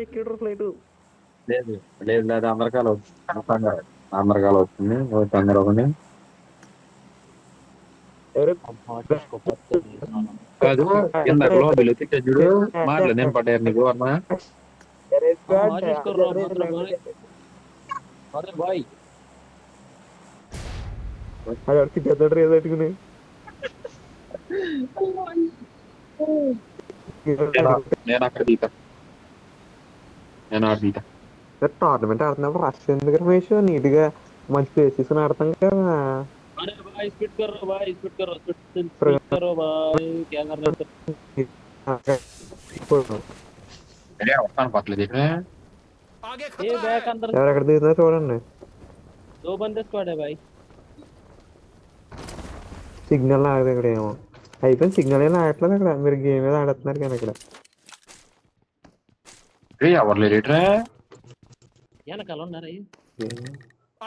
ఎక్కిడ్రు flight. లేదు లేదు లేదు అందరికాల వచ్చింది. అందరికాల వచ్చింది తొందర ఒకటి కాదు ఇందాకలో బిల్లు చూడు మాటలు నేను పడ్డారు నీకు వర్మ పెట్టుకుని నేను అక్కడ తీతా నేను ఆడ తీతా టోర్నమెంట్ ఆడుతున్నప్పుడు రష్ ఎందుకు రమేష్ నీట్ గా మంచి ప్లేస్ తీసుకుని ఆడతాం కదా. अरे भाई स्पीड करो भाई स्पीड करो स्पीड करो भाई क्या कर रहे అరే వస్తాను పర్లేదు थे ये बैक अंदर ఎవరెక్కడ దిగుతుందో చూడండి. 2 बंदे स्क्वाड है भाई సిగ్నల్ ఆగదు ఇక్కడ ఏమో అయిపోయింది. సిగ్నల్ ఏం ఆగట్లేదు అక్కడ. మీరు గేమ్ మీద ఆడుతున్నారు కానీ ఇక్కడ ఎవరు లేరేట్రా क्या ना कलो ना रही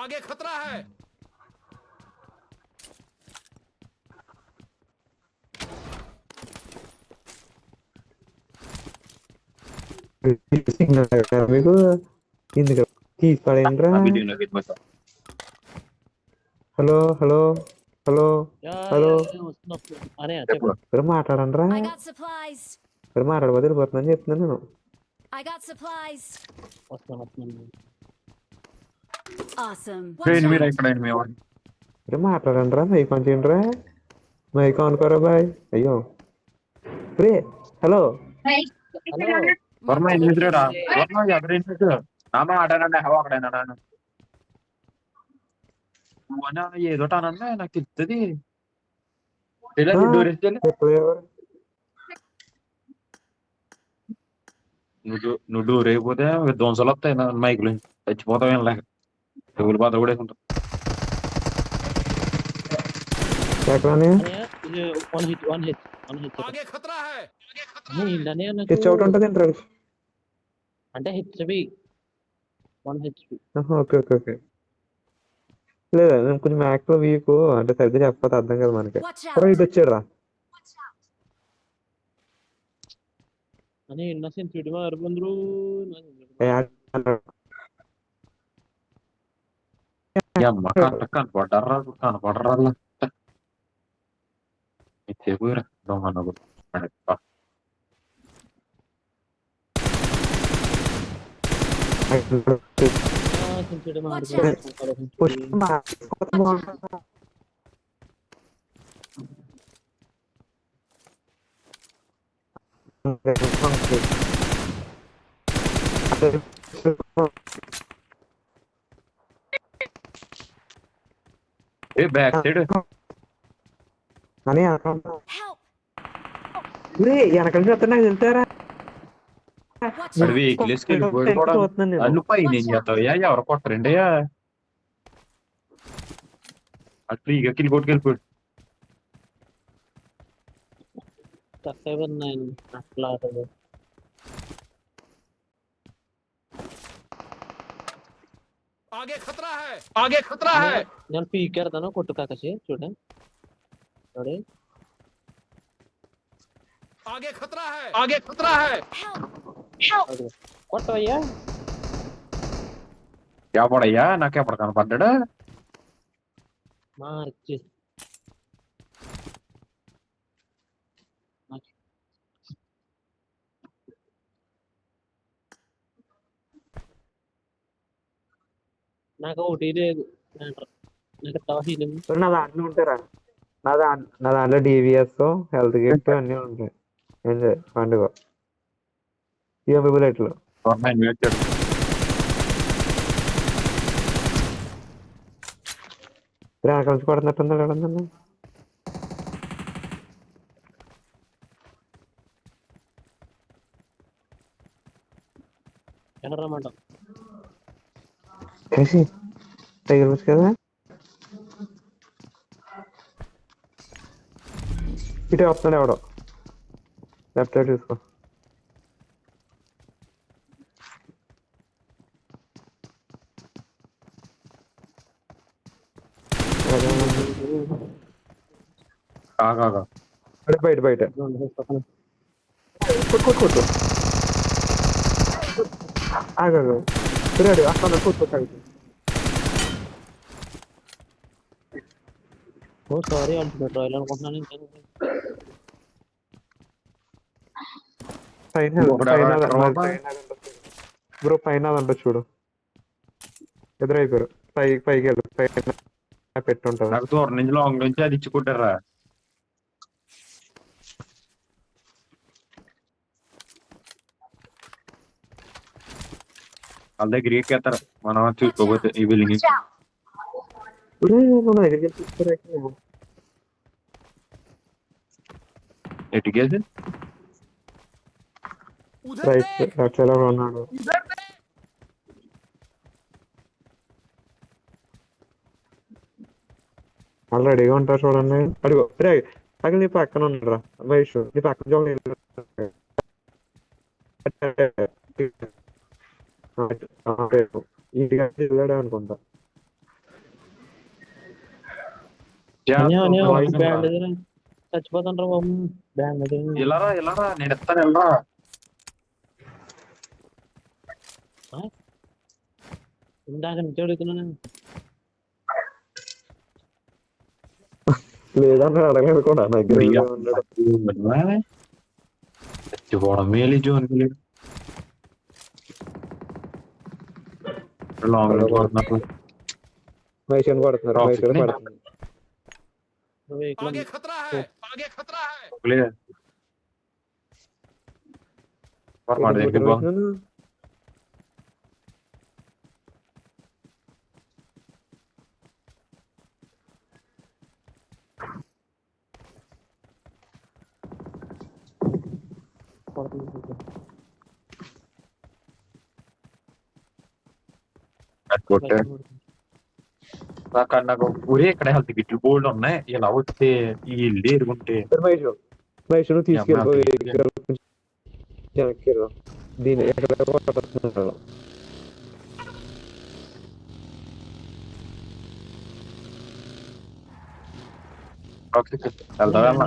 आगे खतरा है సిగ్నల్ మీకు ఎందుకు తీసి పడేయండిరా. హలో హలో హలో హలో अरे अच्छा ఇక్కడ మాట్లాడండి రా. I got supplies. ఇక్కడ మాట్లాడబోతే వెళ్ళిపోతుందని చెప్తున్నాను నేను. I got supplies. Awesome. మీరు ఇక్కడ ఇక్కడ మాట్లాడండి రా. మైక్ ఆన్ చేయండి రా. మైక్ ఆన్ కరో బాయ్. అయ్యో రే హలో వర్మ ఎనిమిదిరా వర్మ ఎవరైనా నామా ఆడానండి హవా అక్కడైనా నువ్వన్నా ఏదో అన్నా నాకు తెలుస్తుంది నువ్వు డోర్ అయిపోతే విధ్వంసాలు వస్తాయి మైకులు చచ్చిపోతావు ఏం లేక చెవులు బాధ కూడా వేసుకుంటావు. आगे खतरा है ఉంటుంది అంటే HP 1 HP okay okay okay లేదా నేను కొంచెం మ్యాక్స్ వీక్ అంటే సరిగ్గా చెప్పకపోతే అర్థం కదా మనకి. Watch out. ఇటు వచ్చాడు రా. అని ఇన్నోసెంట్ సినిమా అరబంద్రు అమ్మ కనపడ్డరా కనపడరా చెప్పురా దొంగ Watch out. ఏ బ్యాక్ సైడ్ అని Help. వెనకాల చెప్తా నాకు తెలుసారా. Watch అడివి out. ఎక్కిలేసుకు వెళ్ళిపోయాడు కూడా అల్లు పైన ఏం చేస్తావయ్యా ఎవరు కొట్టరండియా అటు ఫ్రీగా కిల్ కొట్టుకెళ్ళిపోయాడు. 79 అట్లా आगे खतरा है నేను పీకేడతాను కొట్టు కాకసి చూడండి చూడండి आगे खतरा है కొట్టవయ్యా ఎవడయ్యా నాకు ఎప్పుడు కనపడ్డా మార్చి నాకు ఒకటి లేదు నాకు తవహీనం నా దాంట్లో ఉంటారా. నా దాంట్లో డివిఎస్ హెల్త్ కిట్ అన్నీ ఉంటాయి. ఎంజాయ్ పండుగ బుల్లెట్లు కలిసి పడుతున్నట్టుంది ఎక్కడన్నా. ఎక్కడ రమ్మంట కలిసి తగిలివచ్చు కదా. ఇటే వస్తున్నాడు ఎవడో. లెఫ్ట్ సైడ్ చూసుకో. కాగా బయట బయట కొట్టు కొట్టు కొట్టు. ఆగు పిరాడు అక్కడ కూర్చోకాలి. ఓ సారీ అల్టిమేట్ రాయల్ అనుకుంటున్నాను ఇంకా. పైన బ్రో పైన అదంట చూడు, ఎదురైపోయారు. పైకి వెళ్ళు, పైన పెట్టుంటారు. నాకు దూరం నుంచి లాంగ్ నుంచి అది ఇచ్చుకుంటారా. వాళ్ళ దగ్గర ఎక్కేస్తారు మనం చూసుకోకపోతే ఈ బిల్డింగ్. ఎటుకేసి उधर రైట్ देख, రైట్ సైడ్ లో ఉన్నాడు. उधर देख। వాళ్ళు రెడీగా ఉంటారు చూడండి. అడిగో రే అక్కడ నీ పక్కన ఉన్నారా మహేష్, నీ పక్కన చూడండి. ఇంటికి వెళ్ళాడే అనుకుంటా. బ్యాండ్ దగ్గర చచ్చిపోతాంటారు బాబు. బ్యాండ్ దగ్గర ఇలారా నేను ఎత్తాను వెళ్ళరా. ఇందాక నుంచి అడుగుతున్నాను. లేదన్నా అడగలేదు కూడా నా దగ్గర ఉన్నాడు. చచ్చిపోవడం మేలు జోన్ లాంగ్ నుంచి కొడుతున్నారు. మహేష్ అని కొడుతున్నారు, మహేష్ అని పడుతున్నారు. आगे खतरा है, आगे खतरा है। మాట దగ్గరికి పో. కొట్టే నాకు ఊరే ఇక్కడ హెల్త్ గిట్లు బోల్డ్ ఉన్నాయి. ఇలా వస్తే ఈ ఇల్లు ఎరుగుంటే మహేష్ మహేష్ నువ్వు తీసుకెళ్ళిపో, వెనక్కి రా. దీని ఎక్కడ కొడుతున్నారు. వెళ్తావా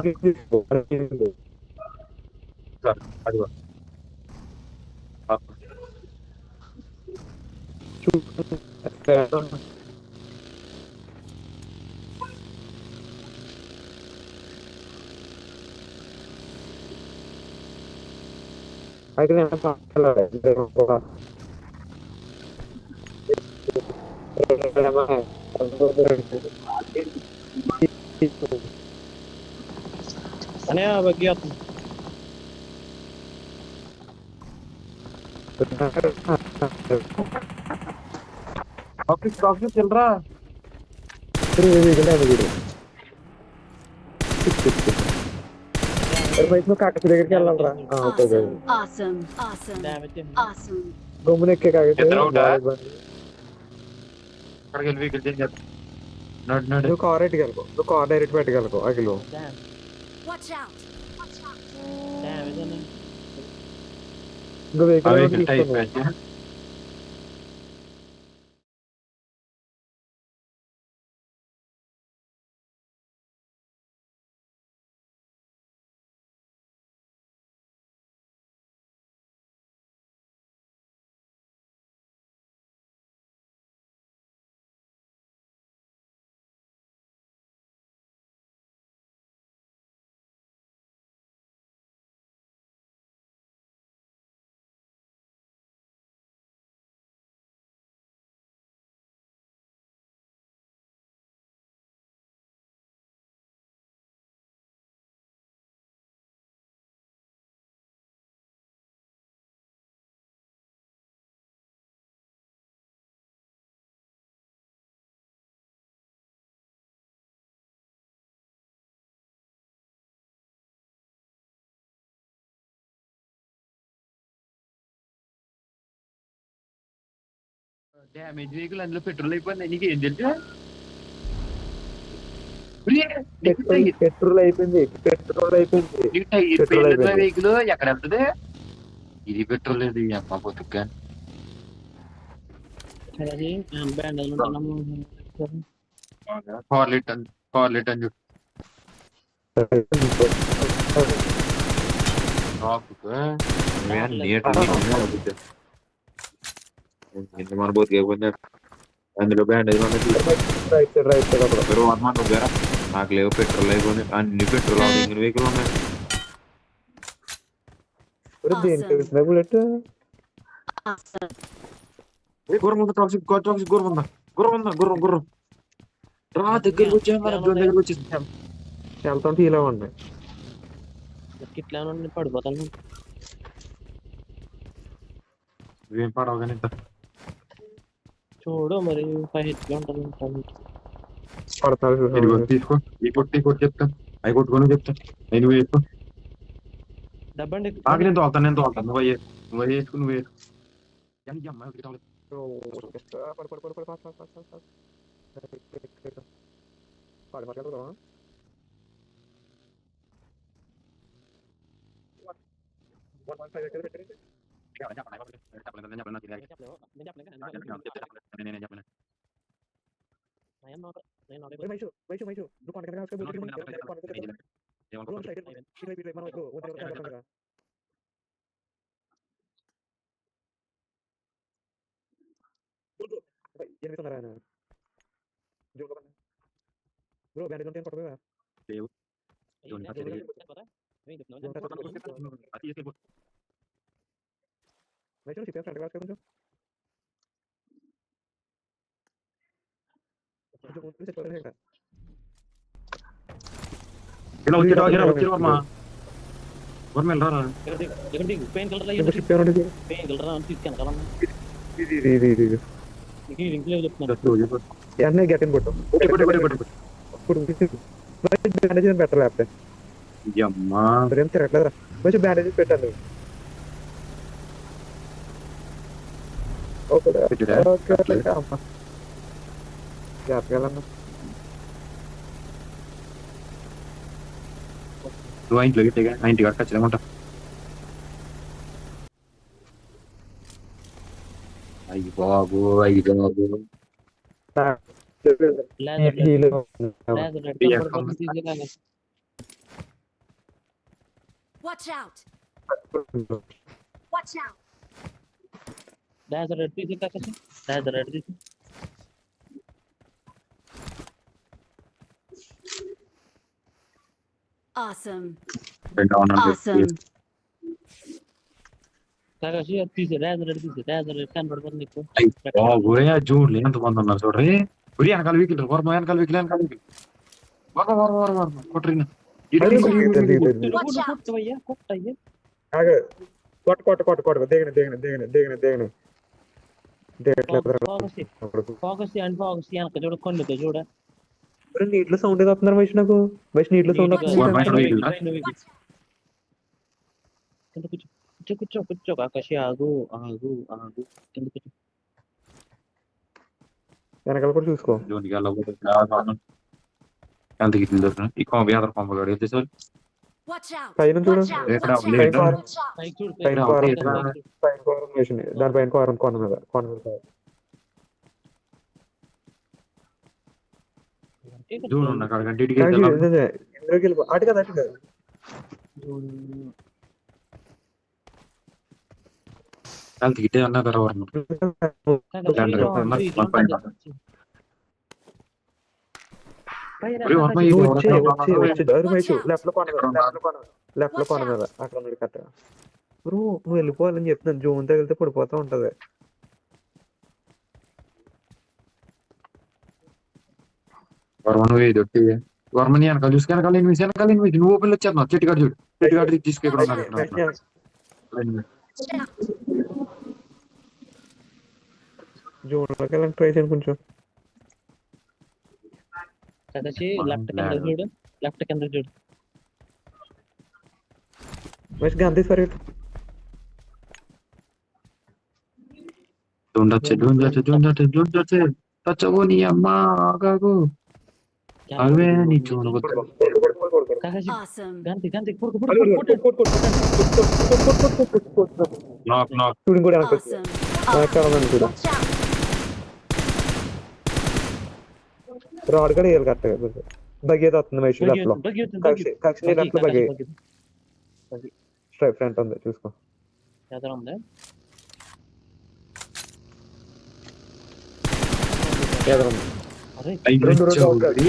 అదిగో అయితే అనే బగ్గి వస్తుంది. ఆఫీస్ వెళ్ళరా. కాకటి దగ్గరికి వెళ్ళాలరా. Awesome. Damage Awesome. గమ్మున ఎక్కే కాకటి. అక్కడికి వెళ్ళి వెహికల్ చేంజ్ చేస్తా. నడు నువ్వు కార్ ఎట్టుకెళ్ళకు, నువ్వు కార్ డైరెక్ట్ పెట్టుకెళ్ళకు. అఖిలు Watch out. డ్యామేజ్ అని ఇంకో ఆ వెహికల్ వెహికల్ టైప్ తీసుకున్నావు. డ్యామేజ్ వెహికల్ అందులో పెట్రోల్ అయిపోయింది. నీకు ఏం తెలుసు? పెట్రోల్ అయిపోయింది. పెట్రోల్ అయిపోయింది. వెహికల్ ఎక్కడ వెళ్తుంది? ఇది పెట్రోల్ లేదు అమ్మ పొద్దుగా. అది బ్యాండ్ ఉంటున్నాము. కార్లెట్ అని చెప్పు. ఇంత మన బతికేపోయింది అందులో బ్యాండేజ్ రైట్ సైడ్ అప్పుడు మీరు వర్మ నువ్వు వేరా నాకు లేవు పెట్రోల్ అయిపోయి అన్ని పెట్రోల్ ఇంగిన వెహికల్ ఉన్నాయి దేనికి బుల్లెట్ Awesome. గుర్రం ఉందా టాక్సిక్ గుర్రం గుర్రం రా దగ్గరికి వచ్చాను మన జోన్ దగ్గరికి వచ్చేసి వెళ్తుంటే ఇలా ఉన్నాయి ఇట్లా ఉండి పడిపోతాను. ఏం పడవగానే ఇంత చూడు మరి 5 హిట్లు ఉంటుంది. పడతారు ఇదిగో తీసుకో ఈ కొట్టి చెప్తాను అవి కొట్టుకొని చెప్తాను నేను వేసుకో డబ్బండి నాకు నేను తోలుతాను నువ్వు వేసుకుని నువ్వు వేసుకో పెయిన్ కలర్ తీసుకెళ్ళాలి. లింక్ లేదు చెప్తున్నాను. గెటింగ్ కొట్టు బ్యాండేజ్ పెట్టాలి లేకపోతే ఏం తిరగట్లేదురా కొంచెం బ్యాండేజ్ పెట్టాలి జాగ్రత్తగా నువ్వు ఇంట్లో గిట్టగా ఇంటి కాడ ఖచ్చితంగా అయ్యి బాబు Watch out. Watch out. Red తీసి కాకసి రెడ్ తీసి Awesome. Awesome. కాకసి తీసి రెడ్ తీసి రెడ్ కనబడుతుంది నీకు. జూడ్లు ఎంతమంది ఉన్నారు చూడ్రి ఉరి వెనకాల వీకిల్ వర్మ వెనకాల వీకిల్ కొట్టిన కొట్ట దిగను ఫోకస్ అండ్ ఫోకస్ వెనక చూడ కొన్ని చూడ నీటిలో సౌండ్ వస్తున్నారు వైష్ నాకు నీటిలో సౌండ్ కూర్చో ఆకాశి ఆగు కింద కూర్చో. వెనకాల కూడా చూసుకో జోన్కి ఎంత గిట్టింది ఈ కొంప యాదర కొంప అయితే సార్ Watch out. పైన చూడు ఎక్కడ పైకి చూడు, పైన పైకి కారం. చూడు. పైన కోరం వేసింది దానిపైన కోరం కొండ మీద జూన్ ఉన్న కాడ ఇందులోకి వెళ్ళిపో అటు కదా ఎంత గిట్టే అన్నా కదా వర్మ లెఫ్ట్ లో కొన మీద అక్కడ ఉన్నాడు కరెక్ట్ నువ్వు వెళ్ళిపోవాలని చెప్తున్నాను జూన్ తగిలితే పడిపోతా ఉంటది వర్మ నువ్వు ఇది ఒట్టి వర్మని వెనకాల చూసుకెనకాల నువ్వు ఓపెన్ వచ్చేస్తున్నావు చెట్టుగాడు చూడు చెట్టుగాడు తీసుకెక్కడ జూన్ లోకి వెళ్ళండి ట్రై చేయండి కొంచెం కాకసి లెఫ్ట్ కింద చూడు మంచి గంతి సరే చూడొచ్చే తచ్చగో నీ అమ్మ ఆగాగు అవే నీ చూడు కాకసి Awesome. గంతి నాక్ చూడండి కూడా వెనక్కి Awesome. చూడు Watch out. రాడ్ కూడా వేయాలి కరెక్ట్గా బగ్గేది వస్తుంది మహేష్ లెఫ్ట్ లో కక్షి లెఫ్ట్ లో బగ్గే స్ట్రైట్ ఫ్రంట్ ఉంది చూసుకో ఉందా ఎదురుంది. అరే రెండు అవుట్ కాదు.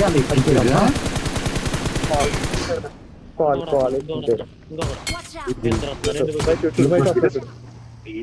కాల్ ఇంకొకడు Watch out! రెండు చుట్టూ బయట వస్తాడు. ఈ